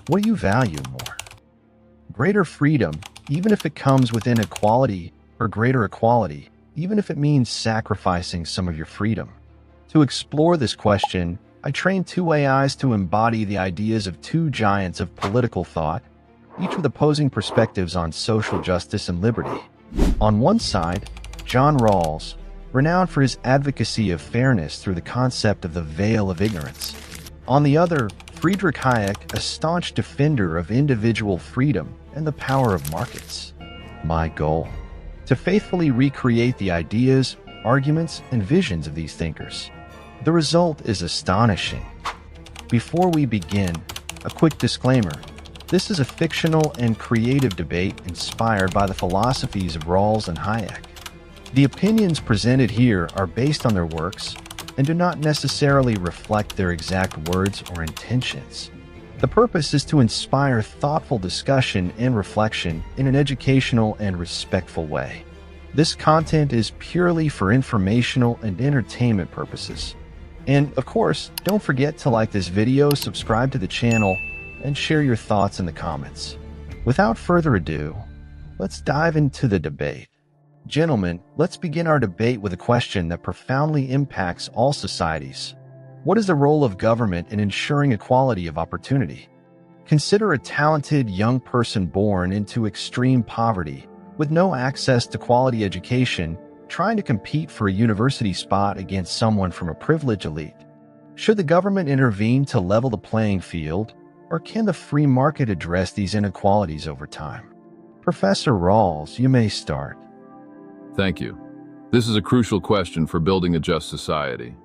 What do you value more? Greater freedom, even if it comes with inequality, or greater equality, even if it means sacrificing some of your freedom? To explore this question, I trained two AIs to embody the ideas of two giants of political thought, each with opposing perspectives on social justice and liberty. On one side, John Rawls, renowned for his advocacy of fairness through the concept of the veil of ignorance. On the other, Friedrich Hayek, a staunch defender of individual freedom and the power of markets. My goal: to faithfully recreate the ideas, arguments, and visions of these thinkers. The result is astonishing. Before we begin, a quick disclaimer. This is a fictional and creative debate inspired by the philosophies of Rawls and Hayek. The opinions presented here are based on their works and do not necessarily reflect their exact words or intentions. The purpose is to inspire thoughtful discussion and reflection in an educational and respectful way. This content is purely for informational and entertainment purposes. And, of course, don't forget to like this video, subscribe to the channel, and share your thoughts in the comments. Without further ado, let's dive into the debate. Gentlemen, let's begin our debate with a question that profoundly impacts all societies. What is the role of government in ensuring equality of opportunity? Consider a talented young person born into extreme poverty, with no access to quality education, trying to compete for a university spot against someone from a privileged elite. Should the government intervene to level the playing field, or can the free market address these inequalities over time? Professor Rawls, you may start. Thank you. This is a crucial question for building a just society.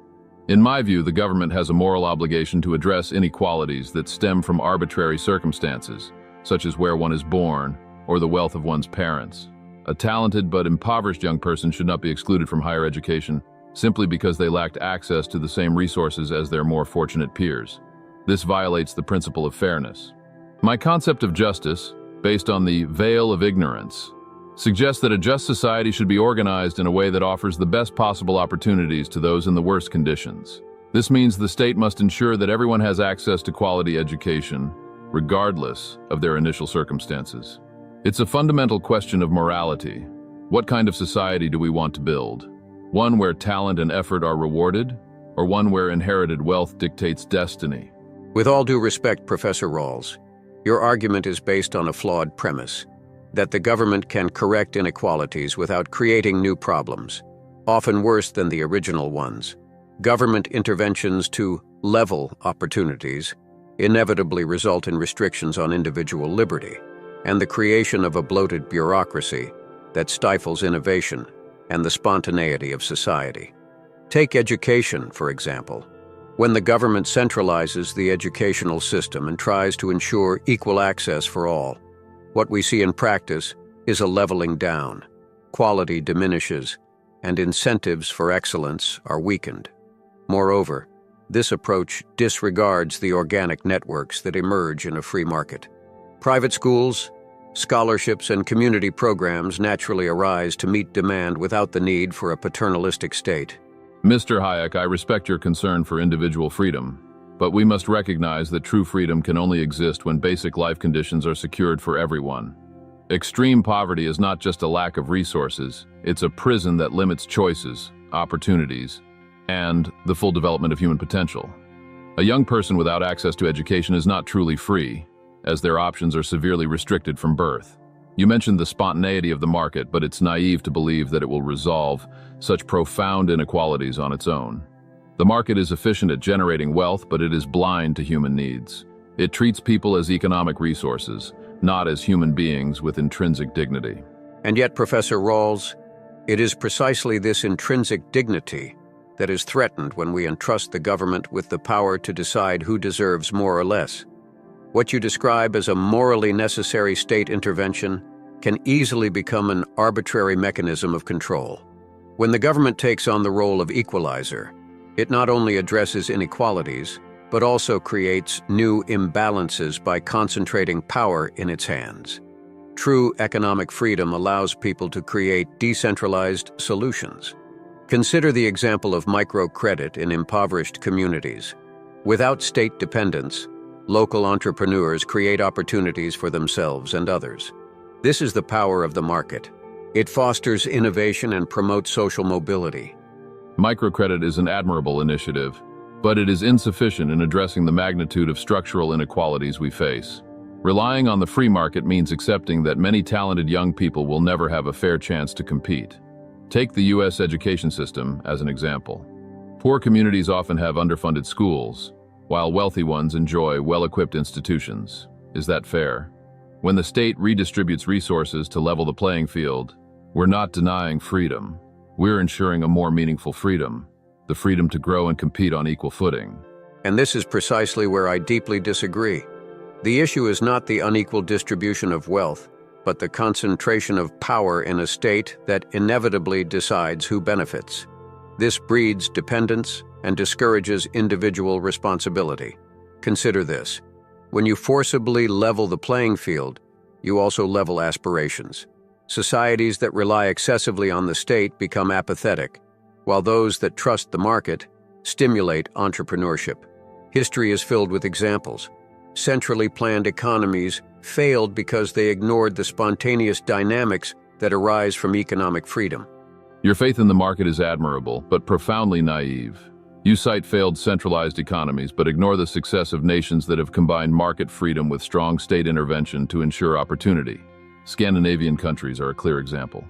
In my view, the government has a moral obligation to address inequalities that stem from arbitrary circumstances, such as where one is born or the wealth of one's parents. A talented but impoverished young person should not be excluded from higher education simply because they lacked access to the same resources as their more fortunate peers. This violates the principle of fairness. My concept of justice, based on the veil of ignorance, suggests that a just society should be organized in a way that offers the best possible opportunities to those in the worst conditions. This means the state must ensure that everyone has access to quality education, regardless of their initial circumstances. It's a fundamental question of morality. What kind of society do we want to build? One where talent and effort are rewarded, or one where inherited wealth dictates destiny? With all due respect, Professor Rawls, your argument is based on a flawed premise, that the government can correct inequalities without creating new problems, often worse than the original ones. Government interventions to level opportunities inevitably result in restrictions on individual liberty and the creation of a bloated bureaucracy that stifles innovation and the spontaneity of society. Take education, for example. When the government centralizes the educational system and tries to ensure equal access for all, what we see in practice is a leveling down. Quality diminishes, and incentives for excellence are weakened. Moreover, this approach disregards the organic networks that emerge in a free market. Private schools, scholarships, and community programs naturally arise to meet demand without the need for a paternalistic state. Mr. Hayek, I respect your concern for individual freedom, but we must recognize that true freedom can only exist when basic life conditions are secured for everyone. Extreme poverty is not just a lack of resources, it's a prison that limits choices, opportunities, and the full development of human potential. A young person without access to education is not truly free, as their options are severely restricted from birth. You mentioned the spontaneity of the market, but it's naive to believe that it will resolve such profound inequalities on its own. The market is efficient at generating wealth, but it is blind to human needs. It treats people as economic resources, not as human beings with intrinsic dignity. And yet, Professor Rawls, it is precisely this intrinsic dignity that is threatened when we entrust the government with the power to decide who deserves more or less. What you describe as a morally necessary state intervention can easily become an arbitrary mechanism of control. When the government takes on the role of equalizer, it not only addresses inequalities, but also creates new imbalances by concentrating power in its hands. True economic freedom allows people to create decentralized solutions. Consider the example of microcredit in impoverished communities. Without state dependence, Local entrepreneurs create opportunities for themselves and others. This is the power of the market. It fosters innovation and promotes social mobility. Microcredit is an admirable initiative, but it is insufficient in addressing the magnitude of structural inequalities we face. Relying on the free market means accepting that many talented young people will never have a fair chance to compete. Take the U.S. education system as an example. Poor communities often have underfunded schools, while wealthy ones enjoy well-equipped institutions. Is that fair? When the state redistributes resources to level the playing field, we're not denying freedom. We're ensuring a more meaningful freedom, the freedom to grow and compete on equal footing. And this is precisely where I deeply disagree. The issue is not the unequal distribution of wealth, but the concentration of power in a state that inevitably decides who benefits. This breeds dependence and discourages individual responsibility. Consider this. When you forcibly level the playing field, you also level aspirations. Societies that rely excessively on the state become apathetic, while those that trust the market stimulate entrepreneurship. History is filled with examples. Centrally planned economies failed because they ignored the spontaneous dynamics that arise from economic freedom. Your faith in the market is admirable, but profoundly naive. You cite failed centralized economies, but ignore the success of nations that have combined market freedom with strong state intervention to ensure opportunity. Scandinavian countries are a clear example.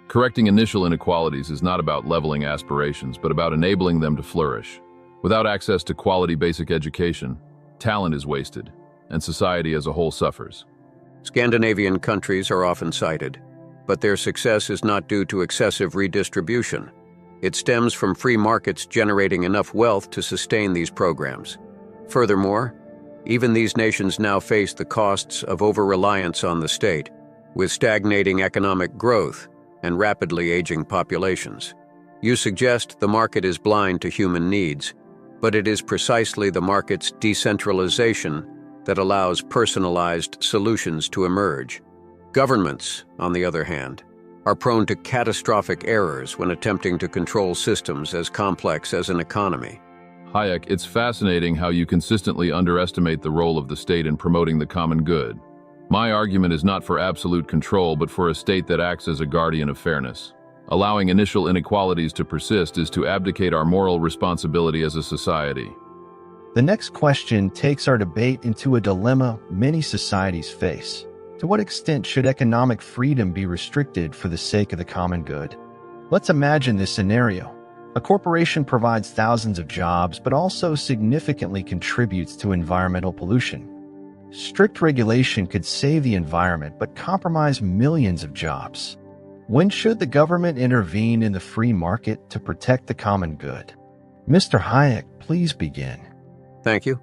Correcting initial inequalities is not about leveling aspirations, but about enabling them to flourish. Without access to quality basic education, talent is wasted, and society as a whole suffers. Scandinavian countries are often cited, but their success is not due to excessive redistribution. It stems from free markets generating enough wealth to sustain these programs. Furthermore, even these nations now face the costs of over-reliance on the state, with stagnating economic growth and rapidly aging populations. You suggest the market is blind to human needs, but it is precisely the market's decentralization that allows personalized solutions to emerge. Governments, on the other hand, are prone to catastrophic errors when attempting to control systems as complex as an economy. Hayek, it's fascinating how you consistently underestimate the role of the state in promoting the common good. My argument is not for absolute control, but for a state that acts as a guardian of fairness. Allowing initial inequalities to persist is to abdicate our moral responsibility as a society. The next question takes our debate into a dilemma many societies face. To what extent should economic freedom be restricted for the sake of the common good? Let's imagine this scenario. A corporation provides thousands of jobs, but also significantly contributes to environmental pollution. Strict regulation could save the environment, but compromise millions of jobs. When should the government intervene in the free market to protect the common good? Mr. Hayek, please begin. Thank you.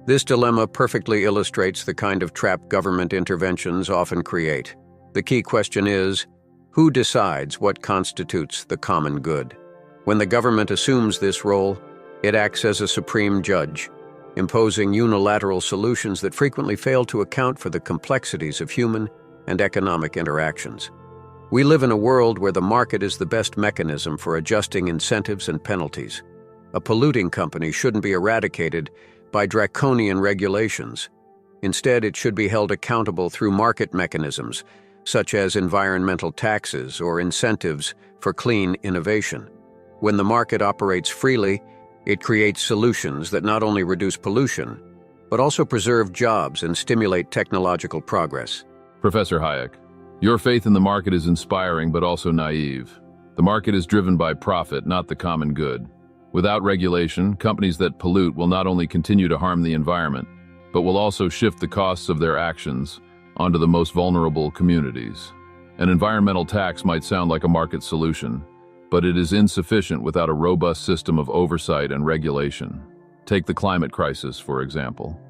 This dilemma perfectly illustrates the kind of trap government interventions often create. The key question is, who decides what constitutes the common good? When the government assumes this role, it acts as a supreme judge, imposing unilateral solutions that frequently fail to account for the complexities of human and economic interactions. We live in a world where the market is the best mechanism for adjusting incentives and penalties. A polluting company shouldn't be eradicated by draconian regulations. Instead, it should be held accountable through market mechanisms, such as environmental taxes or incentives for clean innovation. When the market operates freely, it creates solutions that not only reduce pollution, but also preserve jobs and stimulate technological progress. Professor Hayek, your faith in the market is inspiring but also naive. The market is driven by profit, not the common good. Without regulation, companies that pollute will not only continue to harm the environment, but will also shift the costs of their actions onto the most vulnerable communities. An environmental tax might sound like a market solution, but it is insufficient without a robust system of oversight and regulation. Take the climate crisis, for example.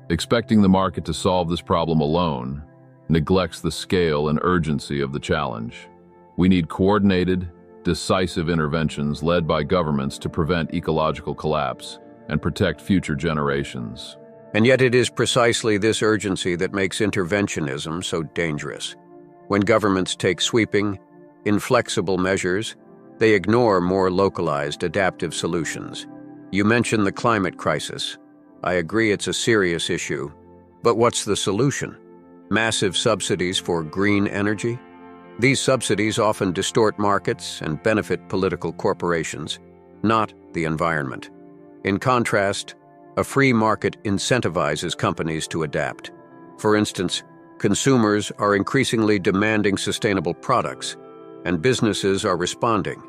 Expecting the market to solve this problem alone neglects the scale and urgency of the challenge. We need coordinated, decisive interventions led by governments to prevent ecological collapse and protect future generations. And yet it is precisely this urgency that makes interventionism so dangerous. When governments take sweeping, inflexible measures, they ignore more localized, adaptive solutions. You mentioned the climate crisis. I agree it's a serious issue. But what's the solution? Massive subsidies for green energy? These subsidies often distort markets and benefit political corporations, not the environment. In contrast, a free market incentivizes companies to adapt. For instance, consumers are increasingly demanding sustainable products, and businesses are responding.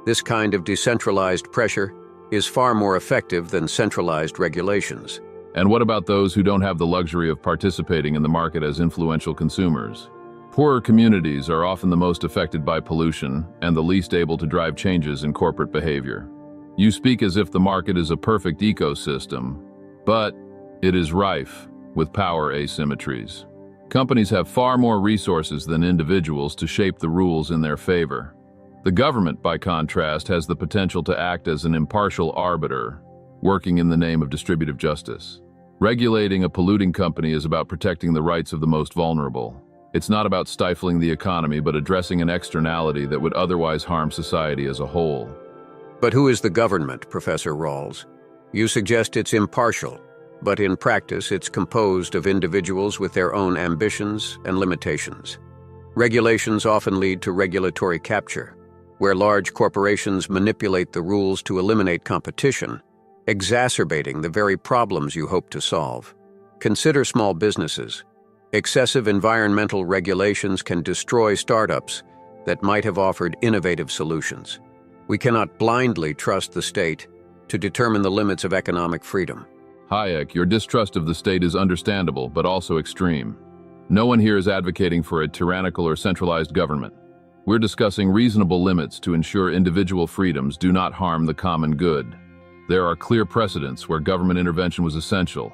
This kind of decentralized pressure is far more effective than centralized regulations. And what about those who don't have the luxury of participating in the market as influential consumers? Poorer communities are often the most affected by pollution and the least able to drive changes in corporate behavior. You speak as if the market is a perfect ecosystem, but it is rife with power asymmetries. Companies have far more resources than individuals to shape the rules in their favor. The government, by contrast, has the potential to act as an impartial arbiter, working in the name of distributive justice. Regulating a polluting company is about protecting the rights of the most vulnerable. It's not about stifling the economy, but addressing an externality that would otherwise harm society as a whole. But who is the government, Professor Rawls? You suggest it's impartial, but in practice it's composed of individuals with their own ambitions and limitations. Regulations often lead to regulatory capture, where large corporations manipulate the rules to eliminate competition, exacerbating the very problems you hope to solve. Consider small businesses. Excessive environmental regulations can destroy startups that might have offered innovative solutions. We cannot blindly trust the state to determine the limits of economic freedom. Hayek, your distrust of the state is understandable, but also extreme. No one here is advocating for a tyrannical or centralized government. We're discussing reasonable limits to ensure individual freedoms do not harm the common good. There are clear precedents where government intervention was essential.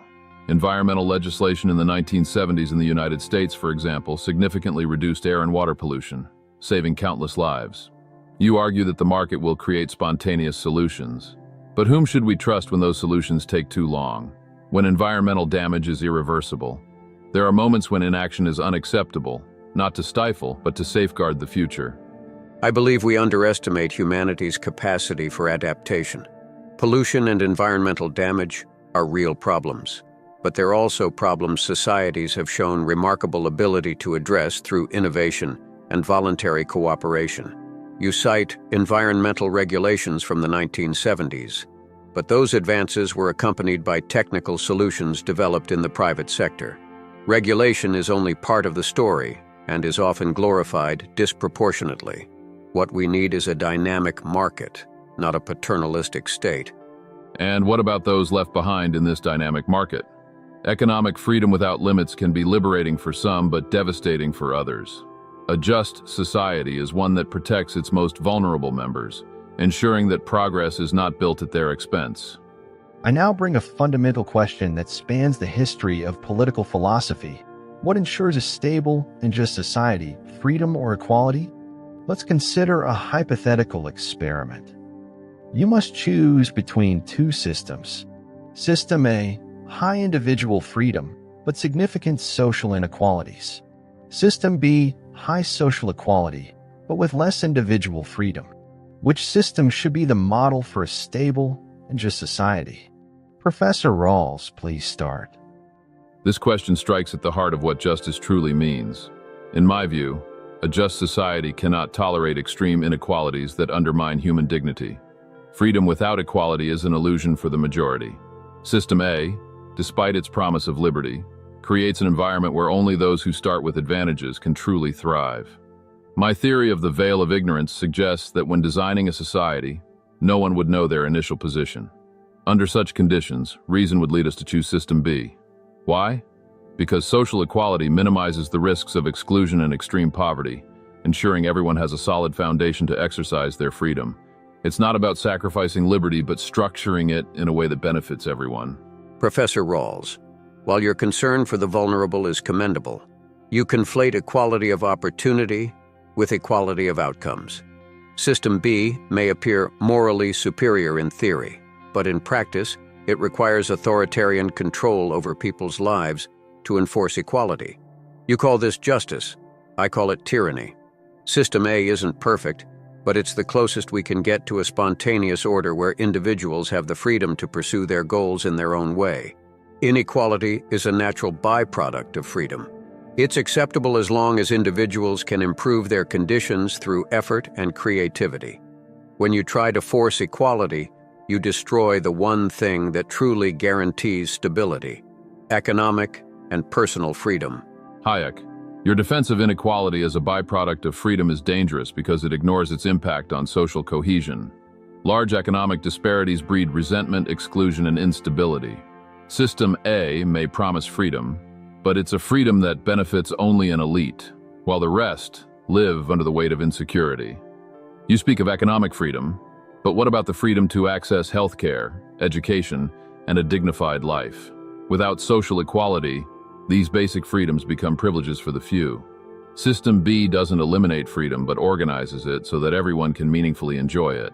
Environmental legislation in the 1970s in the United States, for example, significantly reduced air and water pollution, saving countless lives. You argue that the market will create spontaneous solutions. But whom should we trust when those solutions take too long? When environmental damage is irreversible? There are moments when inaction is unacceptable, not to stifle, but to safeguard the future. I believe we underestimate humanity's capacity for adaptation. Pollution and environmental damage are real problems, but they're also problems societies have shown remarkable ability to address through innovation and voluntary cooperation. You cite environmental regulations from the 1970s, but those advances were accompanied by technical solutions developed in the private sector. Regulation is only part of the story and is often glorified disproportionately. What we need is a dynamic market, not a paternalistic state. And what about those left behind in this dynamic market? Economic freedom without limits can be liberating for some, but devastating for others. A just society is one that protects its most vulnerable members, ensuring that progress is not built at their expense. I now bring a fundamental question that spans the history of political philosophy. What ensures a stable and just society, freedom or equality? Let's consider a hypothetical experiment. You must choose between two systems. System A, high individual freedom, but significant social inequalities. System B, high social equality, but with less individual freedom. Which system should be the model for a stable and just society? Professor Rawls, please start. This question strikes at the heart of what justice truly means. In my view, a just society cannot tolerate extreme inequalities that undermine human dignity. Freedom without equality is an illusion for the majority. System A, despite its promise of liberty, creates an environment where only those who start with advantages can truly thrive. My theory of the veil of ignorance suggests that when designing a society, no one would know their initial position. Under such conditions, reason would lead us to choose System B. Why? Because social equality minimizes the risks of exclusion and extreme poverty, ensuring everyone has a solid foundation to exercise their freedom. It's not about sacrificing liberty, but structuring it in a way that benefits everyone. Professor Rawls, while your concern for the vulnerable is commendable, you conflate equality of opportunity with equality of outcomes. System B may appear morally superior in theory, but in practice, it requires authoritarian control over people's lives to enforce equality. You call this justice. I call it tyranny. System A isn't perfect, but it's the closest we can get to a spontaneous order where individuals have the freedom to pursue their goals in their own way. Inequality is a natural byproduct of freedom. It's acceptable as long as individuals can improve their conditions through effort and creativity. When you try to force equality, you destroy the one thing that truly guarantees stability: economic and personal freedom. Hayek, your defense of inequality as a byproduct of freedom is dangerous because it ignores its impact on social cohesion. Large economic disparities breed resentment, exclusion, and instability. System A may promise freedom, but it's a freedom that benefits only an elite, while the rest live under the weight of insecurity. You speak of economic freedom, but what about the freedom to access healthcare, education, and a dignified life? Without social equality, these basic freedoms become privileges for the few. System B doesn't eliminate freedom but organizes it so that everyone can meaningfully enjoy it.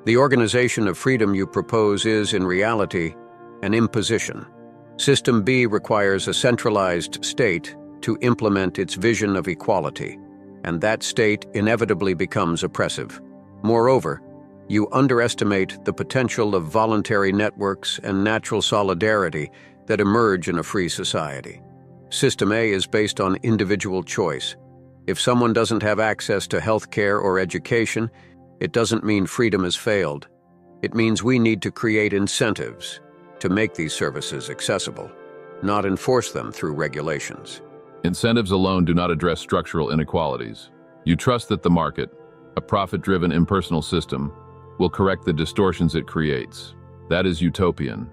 The organization of freedom you propose is, in reality, an imposition. System B requires a centralized state to implement its vision of equality, and that state inevitably becomes oppressive. Moreover, you underestimate the potential of voluntary networks and natural solidarity that emerge in a free society. System A is based on individual choice. If someone doesn't have access to health care or education, it doesn't mean freedom has failed. It means we need to create incentives to make these services accessible, not enforce them through regulations. Incentives alone do not address structural inequalities. You trust that the market, a profit-driven impersonal system, will correct the distortions it creates. That is utopian.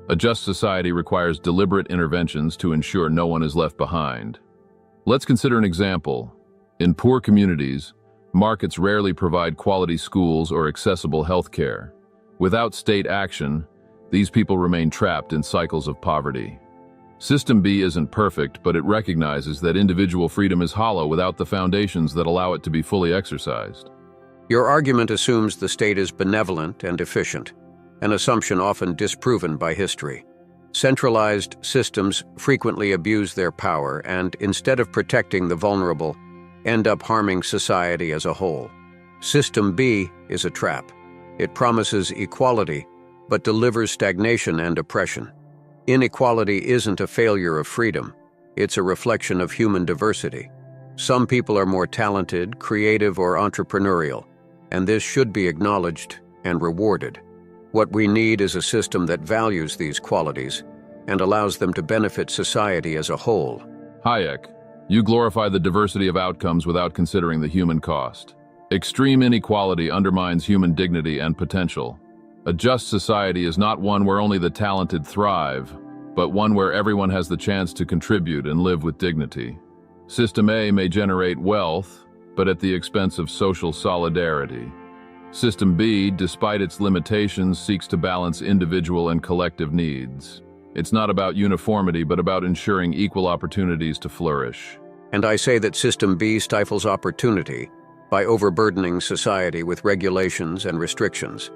A just society requires deliberate interventions to ensure no one is left behind. Let's consider an example. In poor communities, markets rarely provide quality schools or accessible health care. Without state action, these people remain trapped in cycles of poverty. System B isn't perfect, but it recognizes that individual freedom is hollow without the foundations that allow it to be fully exercised. Your argument assumes the state is benevolent and efficient, an assumption often disproven by history. Centralized systems frequently abuse their power and, instead of protecting the vulnerable, end up harming society as a whole. System B is a trap. It promises equality, but delivers stagnation and oppression. Inequality isn't a failure of freedom. It's a reflection of human diversity. Some people are more talented, creative, or entrepreneurial, and this should be acknowledged and rewarded. What we need is a system that values these qualities and allows them to benefit society as a whole. Hayek, you glorify the diversity of outcomes without considering the human cost. Extreme inequality undermines human dignity and potential. A just society is not one where only the talented thrive, but one where everyone has the chance to contribute and live with dignity. System A may generate wealth, but at the expense of social solidarity. System B, despite its limitations, seeks to balance individual and collective needs. It's not about uniformity, but about ensuring equal opportunities to flourish. And I say that System B stifles opportunity by overburdening society with regulations and restrictions.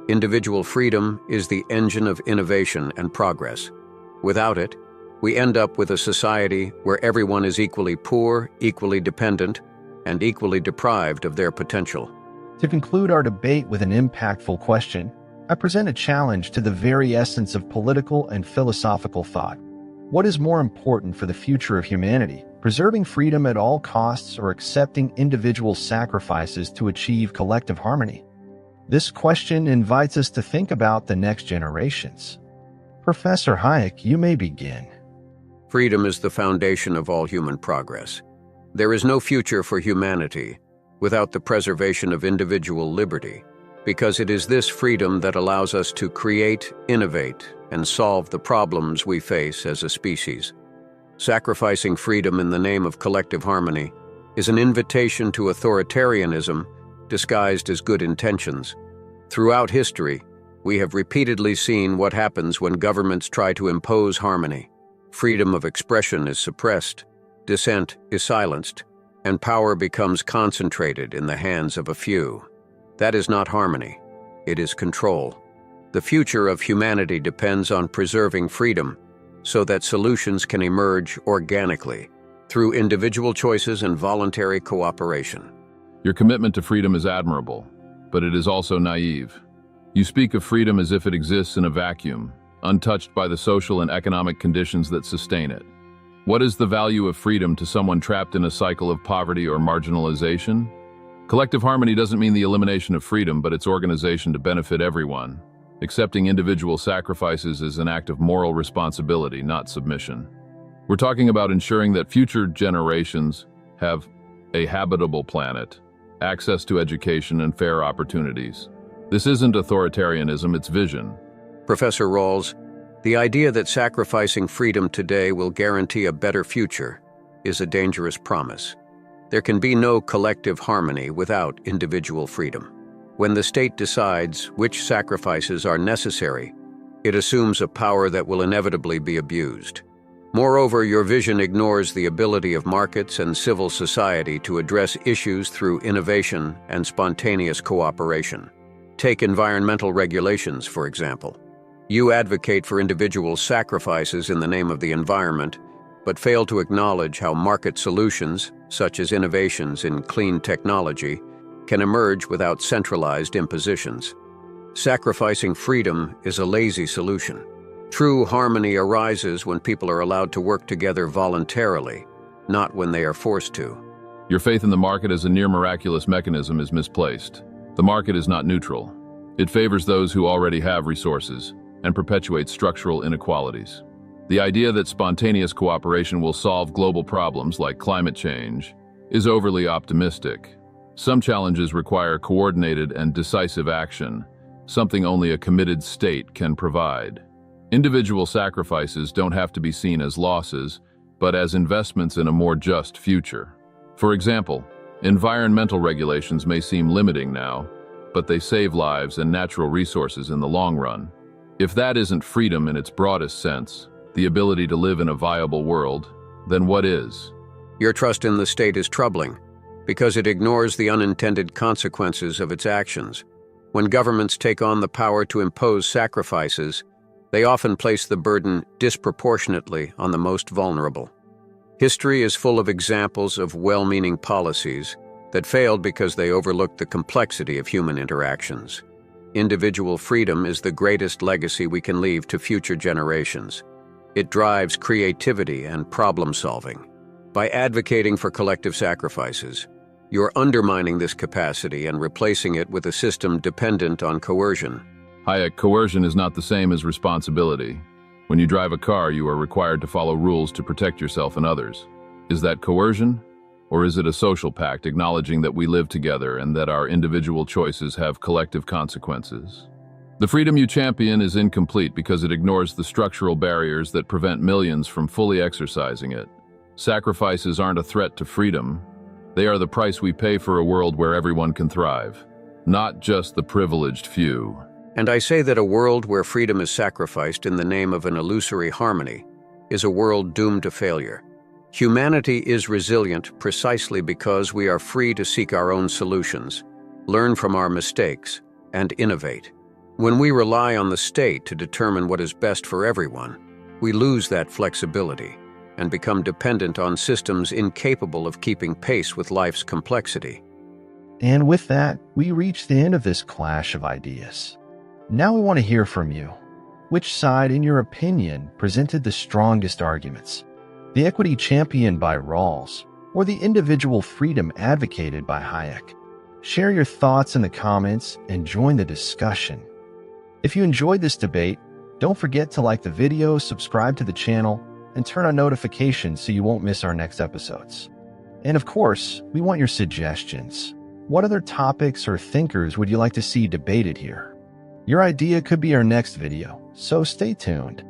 Individual freedom is the engine of innovation and progress. Without it, we end up with a society where everyone is equally poor, equally dependent, and equally deprived of their potential. To conclude our debate with an impactful question, I present a challenge to the very essence of political and philosophical thought. What is more important for the future of humanity, preserving freedom at all costs or accepting individual sacrifices to achieve collective harmony? This question invites us to think about the next generations. Professor Hayek, you may begin. Freedom is the foundation of all human progress. There is no future for humanity without the preservation of individual liberty, because it is this freedom that allows us to create, innovate, and solve the problems we face as a species. Sacrificing freedom in the name of collective harmony is an invitation to authoritarianism disguised as good intentions. Throughout history, we have repeatedly seen what happens when governments try to impose harmony. Freedom of expression is suppressed, dissent is silenced, and power becomes concentrated in the hands of a few. That is not harmony, it is control. The future of humanity depends on preserving freedom so that solutions can emerge organically through individual choices and voluntary cooperation. Your commitment to freedom is admirable, but it is also naive. You speak of freedom as if it exists in a vacuum, untouched by the social and economic conditions that sustain it. What is the value of freedom to someone trapped in a cycle of poverty or marginalization? Collective harmony doesn't mean the elimination of freedom, but its organization to benefit everyone. Accepting individual sacrifices is an act of moral responsibility, not submission. We're talking about ensuring that future generations have a habitable planet, access to education, and fair opportunities. This isn't authoritarianism, it's vision. Professor Rawls, the idea that sacrificing freedom today will guarantee a better future is a dangerous promise. There can be no collective harmony without individual freedom. When the state decides which sacrifices are necessary, it assumes a power that will inevitably be abused. Moreover, your vision ignores the ability of markets and civil society to address issues through innovation and spontaneous cooperation. Take environmental regulations, for example. You advocate for individual sacrifices in the name of the environment, but fail to acknowledge how market solutions, such as innovations in clean technology, can emerge without centralized impositions. Sacrificing freedom is a lazy solution. True harmony arises when people are allowed to work together voluntarily, not when they are forced to. Your faith in the market as a near-miraculous mechanism is misplaced. The market is not neutral. It favors those who already have resources and perpetuates structural inequalities. The idea that spontaneous cooperation will solve global problems like climate change is overly optimistic. Some challenges require coordinated and decisive action, something only a committed state can provide. Individual sacrifices don't have to be seen as losses, but as investments in a more just future. For example, environmental regulations may seem limiting now, but they save lives and natural resources in the long run. If that isn't freedom in its broadest sense, the ability to live in a viable world, then what is? Your trust in the state is troubling, because it ignores the unintended consequences of its actions. When governments take on the power to impose sacrifices, they often place the burden disproportionately on the most vulnerable. History is full of examples of well-meaning policies that failed because they overlooked the complexity of human interactions. Individual freedom is the greatest legacy we can leave to future generations. It drives creativity and problem-solving. By advocating for collective sacrifices, you're undermining this capacity and replacing it with a system dependent on coercion. Hayek, coercion is not the same as responsibility. When you drive a car, you are required to follow rules to protect yourself and others. Is that coercion? Or is it a social pact acknowledging that we live together and that our individual choices have collective consequences? The freedom you champion is incomplete because it ignores the structural barriers that prevent millions from fully exercising it. Sacrifices aren't a threat to freedom. They are the price we pay for a world where everyone can thrive, not just the privileged few. And I say that a world where freedom is sacrificed in the name of an illusory harmony is a world doomed to failure. Humanity is resilient precisely because we are free to seek our own solutions, learn from our mistakes, and innovate. When we rely on the state to determine what is best for everyone, we lose that flexibility and become dependent on systems incapable of keeping pace with life's complexity. And with that, we reach the end of this clash of ideas. Now we want to hear from you. Which side, in your opinion, presented the strongest arguments? The equity championed by Rawls, or the individual freedom advocated by Hayek? Share your thoughts in the comments and join the discussion. If you enjoyed this debate, don't forget to like the video, subscribe to the channel, and turn on notifications so you won't miss our next episodes. And of course, we want your suggestions. What other topics or thinkers would you like to see debated here? Your idea could be our next video, so stay tuned.